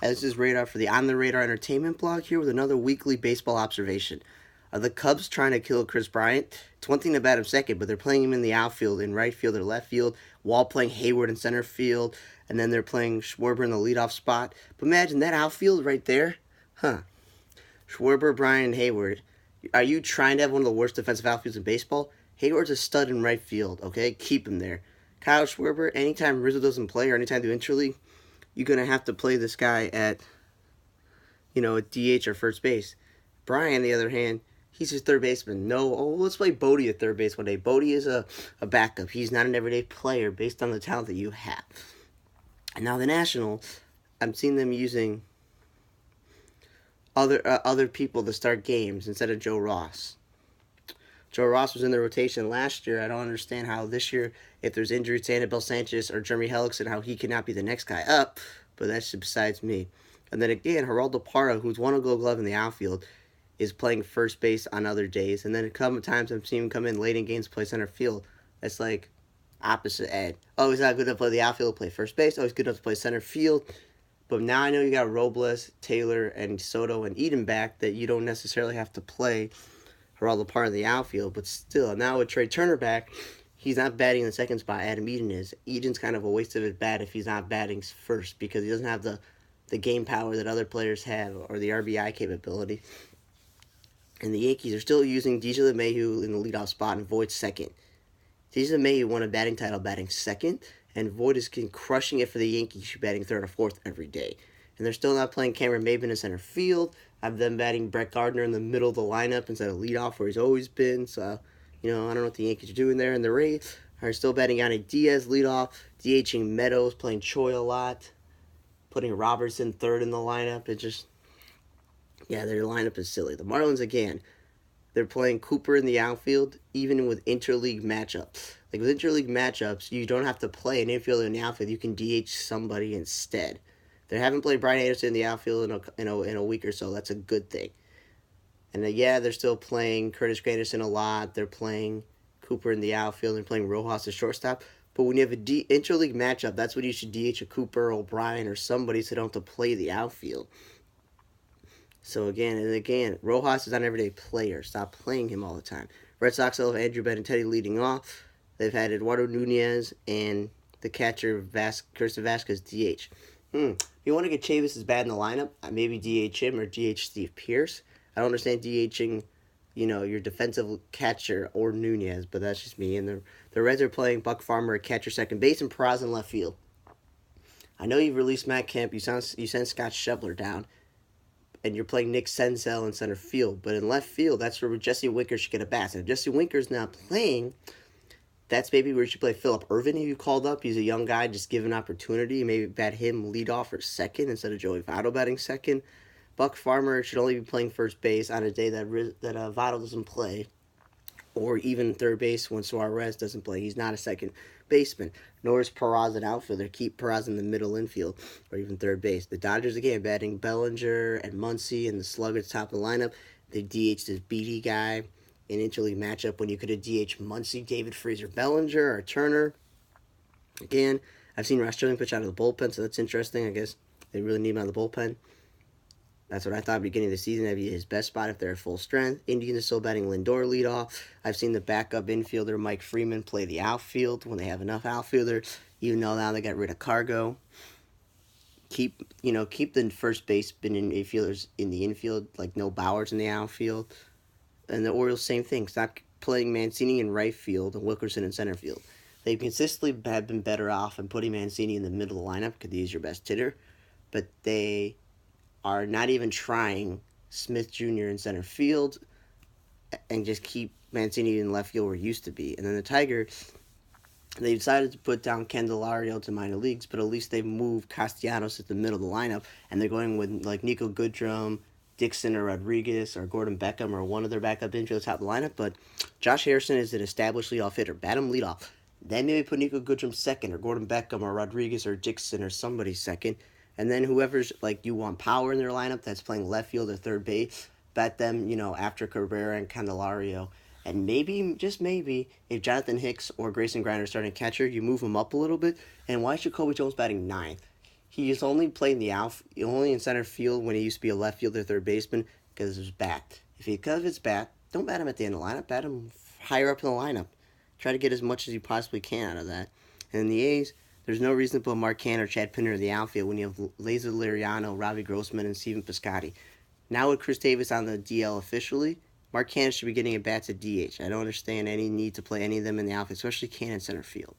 This is Radar for the On the Radar Entertainment blog here with another weekly baseball observation. Are the Cubs trying to kill Chris Bryant? It's one thing to bat him second, but they're playing him in the outfield, in right field or left field, while playing Hayward in center field, and then they're playing Schwarber in the leadoff spot. But imagine that outfield right there. Schwarber, Bryant, and Hayward. Are you trying to have one of the worst defensive outfields in baseball? Hayward's a stud in right field, okay? Keep him there. Kyle Schwarber, anytime Rizzo doesn't play or anytime they're interleague, you're going to have to play this guy at DH or first base. Brian, on the other hand, he's his third baseman. Let's play Bodie at third base one day. Bodie is a backup. He's not an everyday player based on the talent that you have. And now the Nationals, I'm seeing them using other people to start games instead of Joe Ross. Joe Ross was in the rotation last year. I don't understand how this year, if there's injuries to Anibal Sanchez or Jeremy Hellickson, how he cannot be the next guy up, but that's besides me. And then again, Geraldo Parra, who's won a Gold Glove in the outfield, is playing first base on other days. And then a couple of times I've seen him come in late in games to play center field. That's like opposite end. Oh, he's not good enough to play the outfield, play first base. Oh, he's good enough to play center field. But now I know you got Robles, Taylor, and Soto and Eden back that you don't necessarily have to play Geraldo Parra in the outfield. But still, now with Trey Turner back, he's not batting in the second spot. Adam Eden is. Eden's kind of a waste of his bat if he's not batting first because he doesn't have the game power that other players have or the RBI capability. And the Yankees are still using DJ LeMahieu in the leadoff spot and Voit second. DJ LeMahieu won a batting title batting second, and Voit is crushing it for the Yankees, batting third or fourth every day. And they're still not playing Cameron Maybin in center field. I have them batting Brett Gardner in the middle of the lineup instead of leadoff where he's always been. So, I don't know what the Yankees are doing there. And the Rays are still batting Yanni Diaz leadoff, DHing Meadows, playing Choi a lot, putting Robertson third in the lineup. Their lineup is silly. The Marlins, again, they're playing Cooper in the outfield, even with interleague matchups. Like with interleague matchups, you don't have to play an infielder in the outfield. You can DH somebody instead. They haven't played Brian Anderson in the outfield in a week or so. That's a good thing. And they're still playing Curtis Granderson a lot. They're playing Cooper in the outfield. They're playing Rojas as shortstop. But when you have a interleague matchup, that's when you should DH a Cooper, O'Brien, or somebody so they don't have to play the outfield. So again, Rojas is not an everyday player. Stop playing him all the time. Red Sox still have Andrew Benintendi leading off. They've had Eduardo Nunez and the catcher Kirsten Vasquez DH. You want to get Chavis' bat in the lineup, maybe DH him or DH Steve Pearce. I don't understand DHing, your defensive catcher or Nunez, but that's just me. And the Reds are playing Buck Farmer at catcher second base and Peraza in left field. I know you've released Matt Kemp. You sent Scott Schebler down. And you're playing Nick Senzel in center field. But in left field, that's where Jesse Winker should get a bat. And if Jesse Winker's not playing, that's maybe where you should play Phillip Ervin if you called up. He's a young guy, just give an opportunity. Maybe bat him lead off or second instead of Joey Votto batting second. Buck Farmer should only be playing first base on a day that Votto doesn't play. Or even third base when Suarez doesn't play. He's not a second baseman. Nor is Peraza an outfielder. Keep Peraza in the middle infield or even third base. The Dodgers, again, batting Bellinger and Muncy and the slugger at the top of the lineup. They DH'd this Beatty guy in interleague matchup when you could have DH'd Muncy, David Freese, Bellinger, or Turner. Again, I've seen Ross Stripling pitch out of the bullpen, so that's interesting. I guess they really need him out of the bullpen. That's what I thought at the beginning of the season. That'd be his best spot if they're at full strength. Indians are still batting Lindor leadoff. I've seen the backup infielder Mike Freeman play the outfield when they have enough outfielders. Even though now they got rid of Cargo. Keep the first baseman and infielders in the infield, like no Bowers in the outfield. And the Orioles, same thing. Stop playing Mancini in right field and Wilkerson in center field. They consistently have been better off in putting Mancini in the middle of the lineup because he's your best hitter. But they are not even trying Smith Jr. in center field and just keep Mancini in left field where he used to be. And then the Tigers, they decided to put down Candelario to minor leagues, but at least they moved Castellanos at the middle of the lineup, and they're going with like Nico Goodrum, Dixon or Rodriguez or Gordon Beckham or one of their backup infield at the top of the lineup. But Josh Harrison is an established leadoff hitter. Bat him leadoff. Then maybe put Nico Goodrum second or Gordon Beckham or Rodriguez or Dixon or somebody second. And then whoever's, like, you want power in their lineup that's playing left field or third base, bet them, after Cabrera and Candelario. And maybe, just maybe, if Jonathan Hicks or Grayson Grinder are starting catcher, you move him up a little bit. And why is Jacoby Jones batting ninth? He's only playing only in center field when he used to be a left fielder, third baseman, because of his bat. Because of his bat, don't bat him at the end of the lineup. Bat him higher up in the lineup. Try to get as much as you possibly can out of that. And in the A's, there's no reason to put Mark Canha or Chad Pinner in the outfield when you have Laser Liriano, Robbie Grossman, and Steven Piscotty. Now with Chris Davis on the DL officially, Mark Canha should be getting a bat to DH. I don't understand any need to play any of them in the outfield, especially Canha in center field.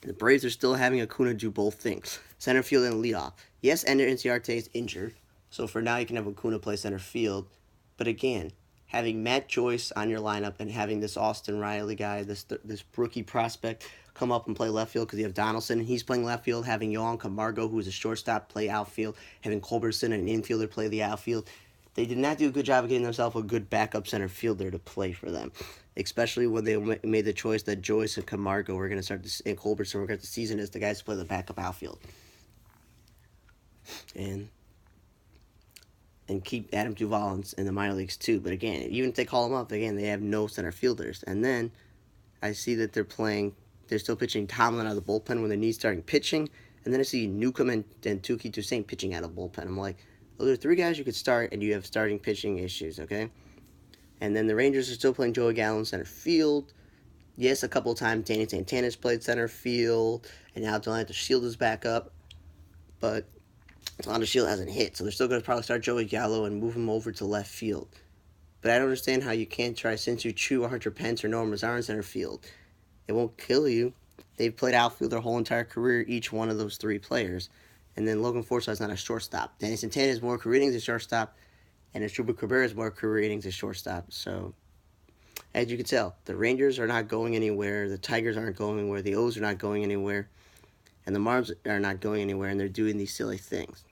The Braves are still having Acuna do both things, center field and leadoff. Yes, Ender Inciarte is injured, so for now you can have Acuna play center field. But again, having Matt Joyce on your lineup and having this Austin Riley guy, this rookie prospect, come up and play left field because you have Donaldson, and he's playing left field, having Yohan Camargo, who is a shortstop, play outfield, having Culberson, an infielder, play the outfield. They did not do a good job of getting themselves a good backup center fielder to play for them, especially when they made the choice that Joyce and Camargo were going to start and Culberson were going to start the season as the guys to play the backup outfield. And keep Adam Duvall in the minor leagues too. But again, even if they call him up, again, they have no center fielders. And then I see that they're still pitching Tomlin out of the bullpen when they need starting pitching. And then I see Newcomb and Tuki Toussaint pitching out of the bullpen. I'm like, those are three guys you could start, and you have starting pitching issues, okay? And then the Rangers are still playing Joey Gallo in center field. Yes, a couple of times Danny Santana's played center field, and now Delanta Shield is back up. But Delanta Shield hasn't hit, so they're still going to probably start Joey Gallo and move him over to left field. But I don't understand how you can't try Shin-Soo Choo or Hunter Pence or Noah Mazar in center field. It won't kill you. They've played outfield their whole entire career, each one of those three players. And then Logan Forsythe's not a shortstop. Danny Santana has more career innings as shortstop, and Asdrubal Cabrera has more career innings as shortstop. So, as you can tell, the Rangers are not going anywhere. The Tigers aren't going anywhere. The O's are not going anywhere. And the Marlins are not going anywhere, and they're doing these silly things.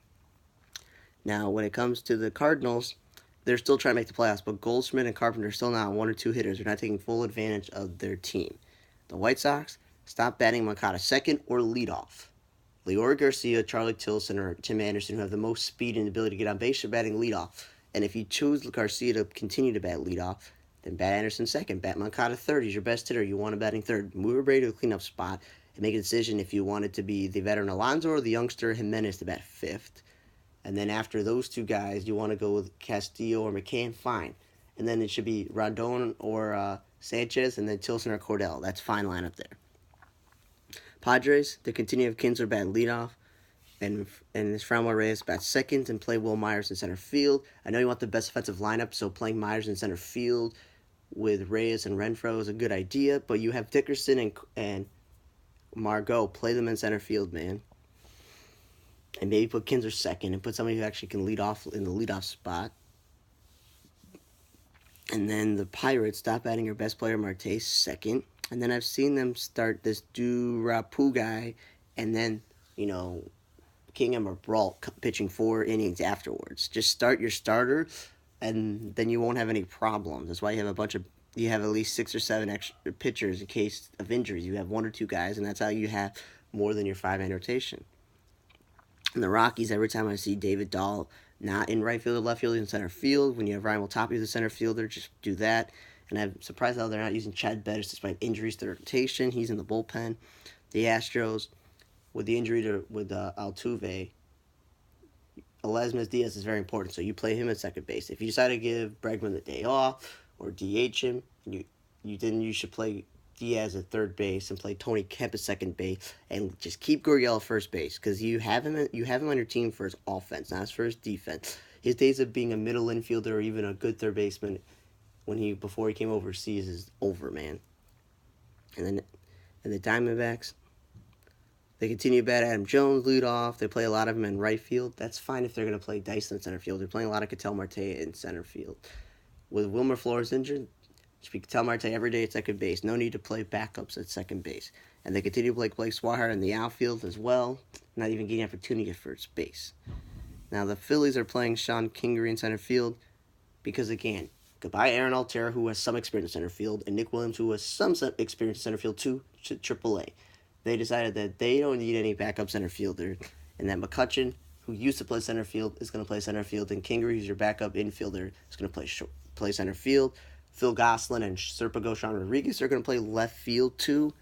Now, when it comes to the Cardinals, they're still trying to make the playoffs, but Goldschmidt and Carpenter are still not one or two hitters. They're not taking full advantage of their team. The White Sox, stop batting Moncada second or leadoff. Leora Garcia, Charlie Tilson, or Tim Anderson, who have the most speed and ability to get on base, are batting leadoff. And if you choose Garcia to continue to bat leadoff, then bat Anderson second, bat Moncada third. He's your best hitter. You want him batting third. Move Brady to a cleanup spot and make a decision if you want it to be the veteran Alonso or the youngster Jimenez to bat fifth. And then after those two guys, you want to go with Castillo or McCann, fine. And then it should be Rondon or Sanchez, and then Tilson or Cordell. That's fine lineup there. Padres, they continue to have Kinsler bat leadoff, and Framber Reyes bat second, and play Will Myers in center field. I know you want the best offensive lineup, so playing Myers in center field with Reyes and Renfroe is a good idea, but you have Dickerson and Margot. Play them in center field, man. And maybe put Kinsler second and put somebody who actually can lead off in the leadoff spot. And then the Pirates, stop batting your best player, Marte, second. And then I've seen them start this Rapu guy, and then, Kingham or Brault pitching 4 innings afterwards. Just start your starter, and then you won't have any problems. That's why you have at least 6 or 7 extra pitchers in case of injuries. You have 1 or 2 guys, and that's how you have more than your 5-man rotation. And the Rockies, every time I see David Dahl not in right field or left field, in center field, when you have Ryan Waltopi, the center fielder, just do that. And I'm surprised how they're not using Chad Bettis despite injuries to their rotation. He's in the bullpen. The Astros, with the injury with Altuve, Elizalde Diaz is very important, so you play him at second base. If you decide to give Bregman the day off or DH him, you should play Diaz at third base and play Tony Kemp at second base, and just keep Gurriel at first base because you have him on your team for his offense, not for his defense. His days of being a middle infielder or even a good third baseman before he came overseas is over, man. And the Diamondbacks, they continue to bat Adam Jones lead off. They play a lot of them in right field. That's fine if they're going to play Dyson in center field. They're playing a lot of Ketel Marte in center field. With Wilmer Flores injured, speak Ketel Marte every day at second base. No need to play backups at second base. And they continue to play Blake Swihart in the outfield as well, not even getting opportunity at first base. Now the Phillies are playing Sean Kingery in center field because, again, goodbye Aaron Altera, who has some experience in center field, and Nick Williams, who has some experience in center field, to AAA. They decided that they don't need any backup center fielder, and that McCutchen, who used to play center field, is going to play center field, and Kingery, who's your backup infielder, is going to play center field. Phil Gosselin and Serpico Sean Rodriguez are going to play left field too.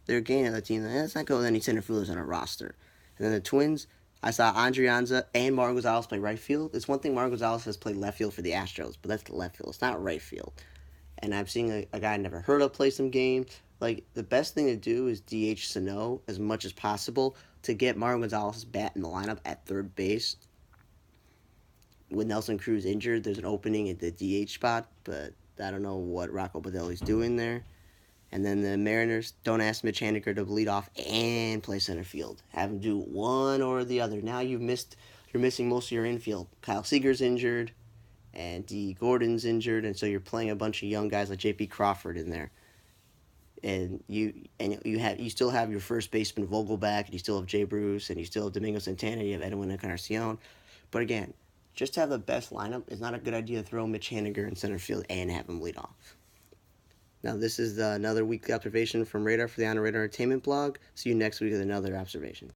They're gaining on the team. Let's not go with any center fielders on our roster. And then the Twins, I saw Andrianza and Martin Gonzalez play right field. It's one thing Martin Gonzalez has played left field for the Astros, but that's left field. It's not right field. And I'm seeing a guy I never heard of play some games. Like, the best thing to do is DH Sano as much as possible to get Martin Gonzalez's bat in the lineup at third base. With Nelson Cruz injured, there's an opening at the DH spot, but I don't know what Rocco Baldelli's doing there. And then the Mariners don't ask Mitch Haniger to lead off and play center field. Have him do one or the other. Now you're missing most of your infield. Kyle Seager's injured, and D. Gordon's injured, and so you're playing a bunch of young guys like J.P. Crawford in there. And you still have your first baseman Vogelback, and you still have Jay Bruce, and you still have Domingo Santana, you have Edwin Encarnacion. But again, just to have the best lineup, it's not a good idea to throw Mitch Haniger in center field and have him lead off. Now, this is another weekly observation from Radar for the On Radar Entertainment blog. See you next week with another observation.